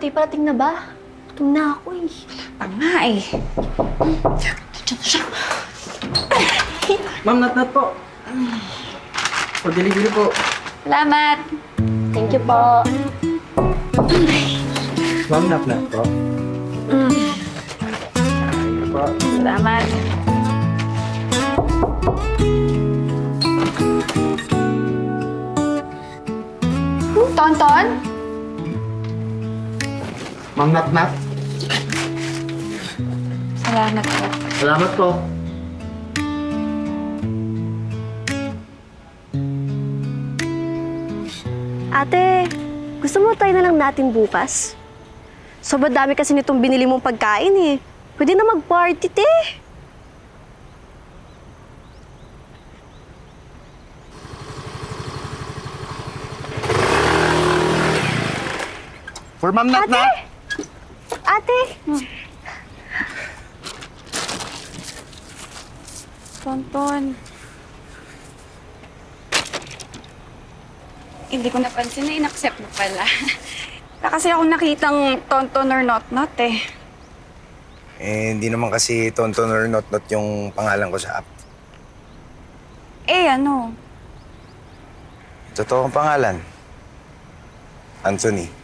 ate, parating na ba? Gutom na ako eh. Pa nga eh. Diyan na siya. Ma'am, Nat po. For delivery po. Salamat. Thank you po. Ma'am, Nat po. Po. Salamat. Tonton? Ma'am, Nat. Salamat po. Salamat po. Ate, gusto mo try na lang natin bukas? Sobrang dami kasi nitong binili mong pagkain eh. Pwede na mag-party, te. For Ma'am, Nat. Ate! Tonton. Hindi ko napansin na in-accept mo pala. Wala kasi akong nakitang tonton or not eh. Eh, hindi naman kasi Tonton or Not yung pangalan ko sa app. Eh, ano? Totoo ang pangalan. Anthony.